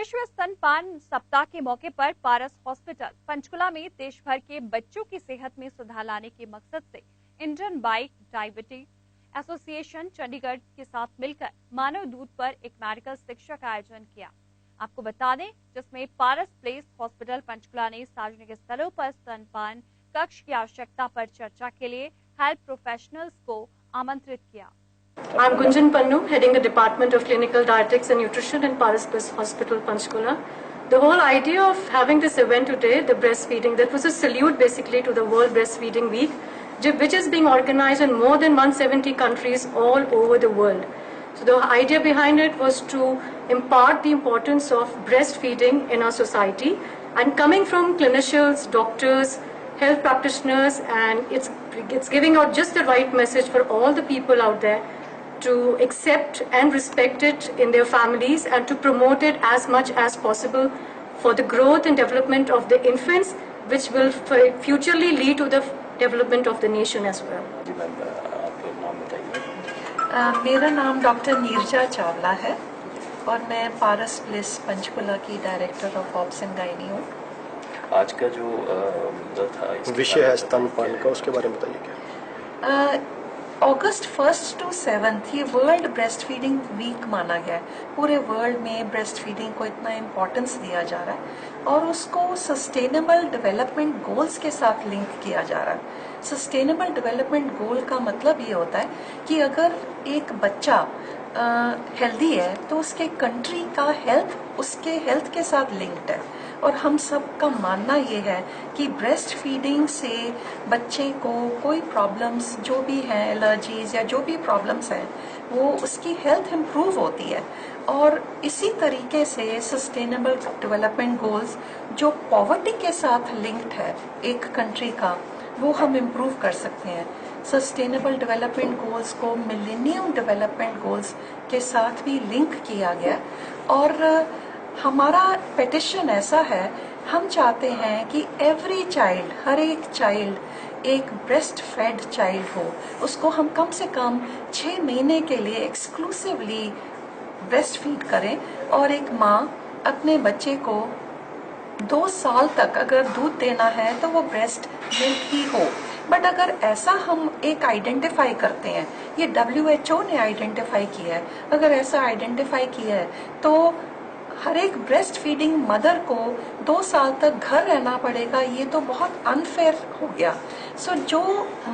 विश्व स्तनपान सप्ताह के मौके पर पारस हॉस्पिटल पंचकुला में देश भर के बच्चों की सेहत में सुधार लाने के मकसद से Indian bike diabetes association Chandigarh के साथ मिलकर मानव दूध पर एक मेडिकल शिक्षा का आयोजन किया। आपको बता दें, जिसमें पारस प्लेस हॉस्पिटल पंचकुला ने सार्वजनिक स्थलों पर स्तनपान कक्ष की आवश्यकता पर चर्चा के लिए हेल्थ प्रोफेशनल्स को आमंत्रित किया। I'm Gunjan Pannu, heading the Department of Clinical Dietetics and Nutrition in Paras Bliss Hospital, Panchkula. The whole idea of having this event today, the breastfeeding, that was a salute basically to the World Breastfeeding Week, which is being organized in more than 170 countries all over the world. So the idea behind it was to impart the importance of breastfeeding in our society, and coming from clinicians, doctors, health practitioners, and it's giving out just the right message for all the people out there to accept and respect it in their families and to promote it as much as possible for the growth and development of the infants, which will futurely lead to the development of the nation as well. मेरा नाम doctor Neerja Chawla है और मैं पारस place Panchkula की director of obs and gynae हूँ। आज का जो था विषय है स्तनपान का, उसके बारे में बताइए क्या। अगस्त 1 to 7 ये वर्ल्ड ब्रेस्ट फीडिंग वीक माना गया है। पूरे वर्ल्ड में ब्रेस्ट फीडिंग को इतना इम्पोर्टेंस दिया जा रहा है और उसको सस्टेनेबल डेवलपमेंट गोल्स के साथ लिंक किया जा रहा है। सस्टेनेबल डेवलपमेंट गोल का मतलब ये होता है कि अगर एक बच्चा हेल्दी है तो उसके कंट्री का हेल्थ उसके हेल्थ के साथ लिंक्ड है। और हम सब का मानना ये है कि ब्रेस्ट फीडिंग से बच्चे को कोई प्रॉब्लम्स जो भी हैं, एलर्जीज या जो भी प्रॉब्लम्स हैं, वो उसकी हेल्थ इम्प्रूव होती है। और इसी तरीके से सस्टेनेबल डेवलपमेंट गोल्स जो पॉवर्टी के साथ लिंक्ड है एक कंट्री का, वो हम इम्प्रूव कर सकते हैं। सस्टेनेबल डेवलपमेंट गोल्स को मिलेनियम डेवलपमेंट गोल्स के साथ भी लिंक किया गया और हमारा पेटिशन ऐसा है, हम चाहते हैं कि एवरी चाइल्ड, हर एक चाइल्ड एक ब्रेस्ट फेड चाइल्ड हो। उसको हम कम से कम 6 महीने के लिए एक्सक्लूसिवली ब्रेस्ट फीड करें और एक माँ अपने बच्चे को 2 साल तक अगर दूध देना है तो वो ब्रेस्ट मिल्क ही हो। बट अगर ऐसा हम एक आइडेंटिफाई करते हैं, ये WHO ने आइडेंटिफाई किया है, अगर ऐसा आइडेंटिफाई किया है तो हर एक ब्रेस्ट फीडिंग मदर को 2 साल तक घर रहना पड़ेगा। ये तो बहुत अनफेयर हो गया। सो जो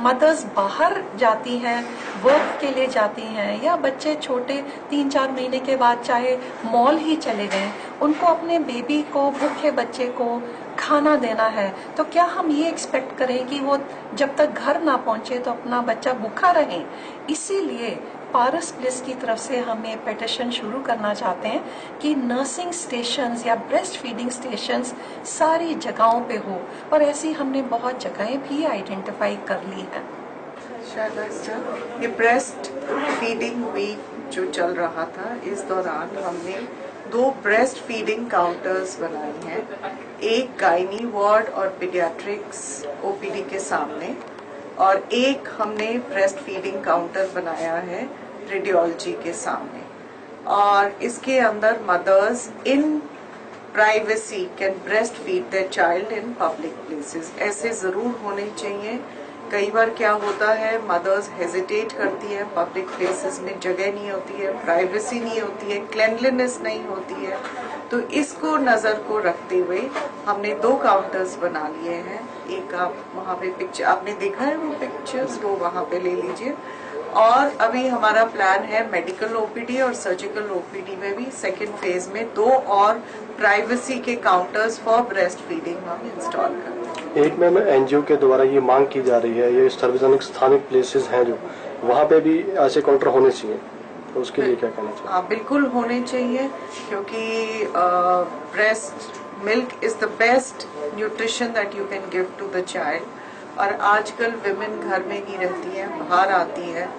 मदर्स बाहर जाती हैं, वर्क के लिए जाती हैं, या बच्चे छोटे 3-4 महीने के बाद चाहे मॉल ही चले गए, उनको अपने बेबी को, भूखे बच्चे को खाना देना है, तो क्या हम ये एक्सपेक्ट करें कि वो जब तक घर ना पहुंचे तो अपना बच्चा भूखा रहे? इसीलिए पारस प्लेस की तरफ से हम ये पेटिशन शुरू करना चाहते हैं कि नर्सिंग स्टेशंस या ब्रेस्ट फीडिंग स्टेशंस सारी जगहों पे हो, और ऐसी हमने बहुत जगहें भी आइडेंटिफाई कर ली हैं। ये ब्रेस्ट फीडिंग वीक जो चल रहा था, इस दौरान हमने 2 ब्रेस्ट फीडिंग काउंटर्स बनाए हैं, एक गायनी वार्ड और पीडियाट्रिक्स OPD के सामने, और एक हमने ब्रेस्ट फीडिंग काउंटर बनाया है रेडियोलॉजी के सामने। और इसके अंदर mother's in privacy can breast feed their child in public places. ऐसे जरूर होने चाहिए। कई बार क्या होता है, मदर्स हेजिटेट करती है, पब्लिक प्लेसेस में जगह नहीं होती है, प्राइवेसी नहीं होती है, क्लेanलीनेस नहीं होती है। तो इसको नजर को रखते हुए हमने 2 काउंटर्स बना लिए हैं। एक आप वहाँ पे पिक्चर आपने देखा है, वो पिक्चर्स वो वहाँ पे ले लीजिए। और अभी हमारा प्लान है मेडिकल OPD और सर्जिकल OPD में भी सेकेंड फेज में 2 और प्राइवेसी के काउंटर्स फॉर ब्रेस्ट फीडिंग हम इंस्टॉल करते हैं। एक में NGO के द्वारा ये मांग की जा रही है, ये सार्वजनिक स्थानिक प्लेसेस हैं जो, वहाँ पे भी ऐसे काउंटर होने चाहिए, तो उसके लिए क्या कहना चाहिए? हाँ, बिल्कुल होने चाहिए, क्योंकि breast milk is the best nutrition that you can give to the child. और आजकल विमेन घर में ही रहती हैं, बाहर आती हैं,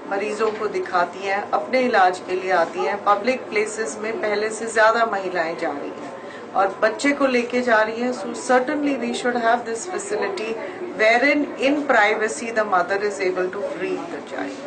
मरीजों को दिखाती हैं, अपने इलाज के लिए आती हैं। पब्लिक प्लेसेस में पहले से ज्यादा महिलाएं जा रही हैं और बच्चे को लेके जा रही हैं। So certainly we should have this facility wherein in privacy the mother is able to feed the child.